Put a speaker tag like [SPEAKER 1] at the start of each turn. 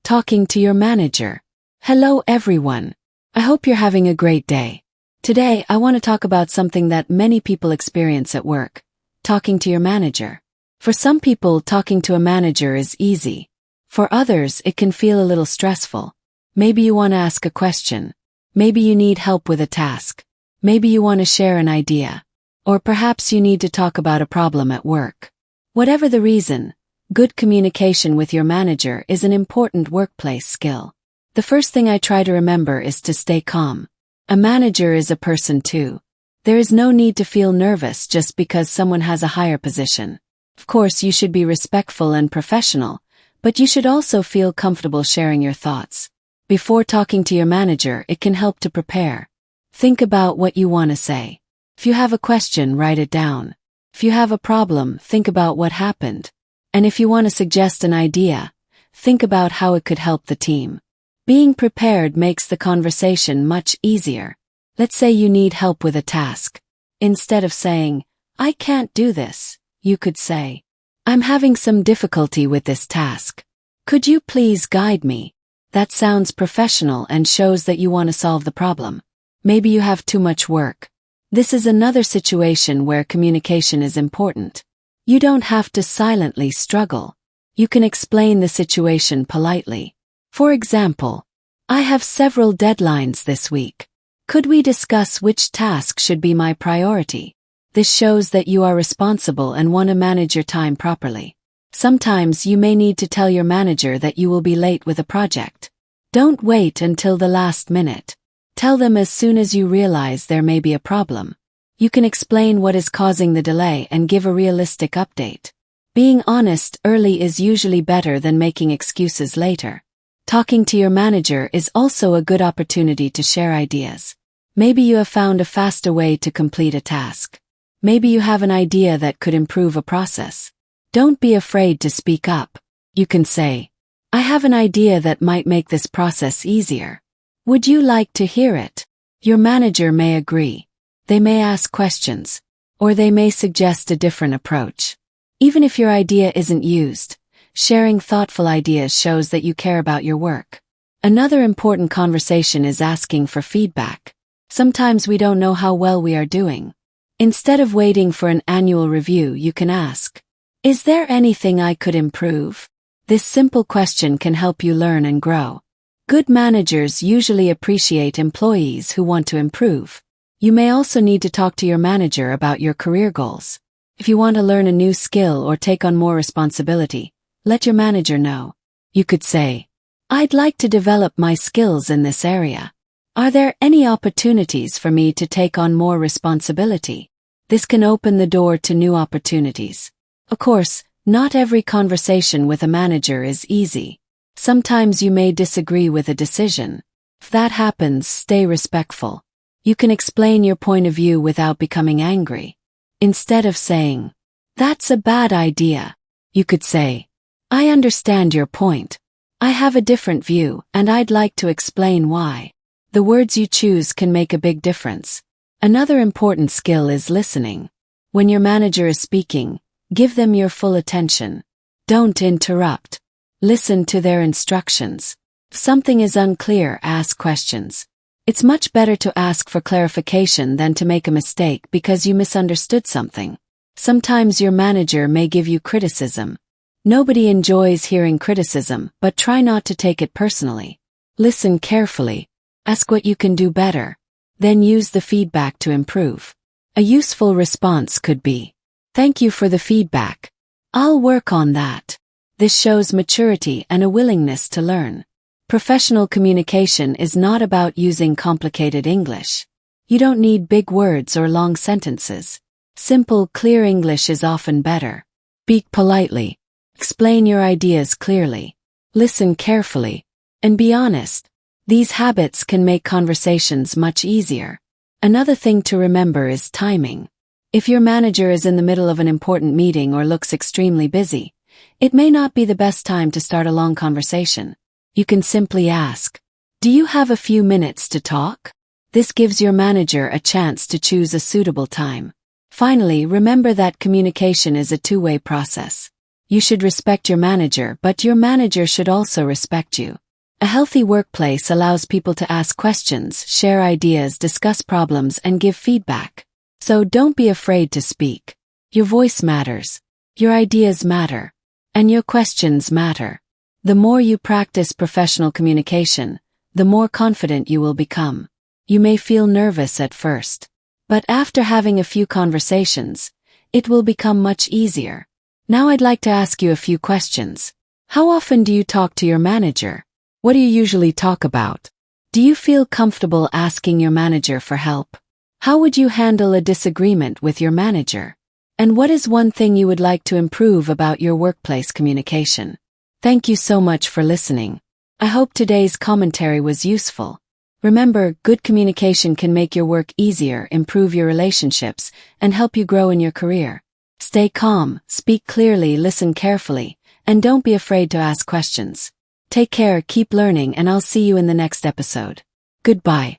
[SPEAKER 1] Talking to your manager. Hello everyone. I hope you're having a great day. Today I want to talk about something that many people experience at work. Talking to your manager. For some people, talking to a manager is easy. For others, it can feel a little stressful. Maybe you want to ask a question. Maybe you need help with a task. Maybe you want to share an idea. Or perhaps you need to talk about a problem at work. Whatever the reason, good communication with your manager is an important workplace skill. The first thing I try to remember is to stay calm. A manager is a person too. There is no need to feel nervous just because someone has a higher position. Of course, you should be respectful and professional, but you should also feel comfortable sharing your thoughts. Before talking to your manager, it can help to prepare. Think about what you want to say. If you have a question, write it down. If you have a problem, think about what happened. And if you want to suggest an idea, think about how it could help the team. Being prepared makes the conversation much easier. Let's say you need help with a task. Instead of saying, "I can't do this," you could say, "I'm having some difficulty with this task. Could you please guide me?" That sounds professional and shows that you want to solve the problem. Maybe you have too much work. This is another situation where communication is important. You don't have to silently struggle. You can explain the situation politely. For example, "I have several deadlines this week. Could we discuss which task should be my priority?" This shows that you are responsible and want to manage your time properly. Sometimes you may need to tell your manager that you will be late with a project. Don't wait until the last minute. Tell them as soon as you realize there may be a problem. You can explain what is causing the delay and give a realistic update. Being honest early is usually better than making excuses later. Talking to your manager is also a good opportunity to share ideas. Maybe you have found a faster way to complete a task. Maybe you have an idea that could improve a process. Don't be afraid to speak up. You can say, "I have an idea that might make this process easier. Would you like to hear it?" Your manager may agree. They may ask questions, or they may suggest a different approach. Even if your idea isn't used, sharing thoughtful ideas shows that you care about your work. Another important conversation is asking for feedback. Sometimes we don't know how well we are doing. Instead of waiting for an annual review, you can ask, "Is there anything I could improve?" This simple question can help you learn and grow. Good managers usually appreciate employees who want to improve. You may also need to talk to your manager about your career goals. If you want to learn a new skill or take on more responsibility, let your manager know. You could say, "I'd like to develop my skills in this area. Are there any opportunities for me to take on more responsibility?" This can open the door to new opportunities. Of course, not every conversation with a manager is easy. Sometimes you may disagree with a decision. If that happens, stay respectful. You can explain your point of view without becoming angry. Instead of saying, "That's a bad idea," you could say, "I understand your point. I have a different view, and I'd like to explain why." The words you choose can make a big difference. Another important skill is listening. When your manager is speaking, give them your full attention. Don't interrupt. Listen to their instructions. If something is unclear, ask questions. It's much better to ask for clarification than to make a mistake because you misunderstood something. Sometimes your manager may give you criticism. Nobody enjoys hearing criticism, but try not to take it personally. Listen carefully. Ask what you can do better. Then use the feedback to improve. A useful response could be, "Thank you for the feedback. I'll work on that." This shows maturity and a willingness to learn. Professional communication is not about using complicated English. You don't need big words or long sentences. Simple, clear English is often better. Speak politely. Explain your ideas clearly. Listen carefully. And be honest. These habits can make conversations much easier. Another thing to remember is timing. If your manager is in the middle of an important meeting or looks extremely busy, it may not be the best time to start a long conversation. You can simply ask, "Do you have a few minutes to talk?" This gives your manager a chance to choose a suitable time. Finally, remember that communication is a two-way process. You should respect your manager, but your manager should also respect you. A healthy workplace allows people to ask questions, share ideas, discuss problems, and give feedback. So don't be afraid to speak. Your voice matters. Your ideas matter. And your questions matter. The more you practice professional communication, the more confident you will become. You may feel nervous at first, but after having a few conversations, it will become much easier. Now I'd like to ask you a few questions. How often do you talk to your manager? What do you usually talk about? Do you feel comfortable asking your manager for help? How would you handle a disagreement with your manager? And what is one thing you would like to improve about your workplace communication? Thank you so much for listening. I hope today's commentary was useful. Remember, good communication can make your work easier, improve your relationships, and help you grow in your career. Stay calm, speak clearly, listen carefully, and don't be afraid to ask questions. Take care, keep learning, and I'll see you in the next episode. Goodbye.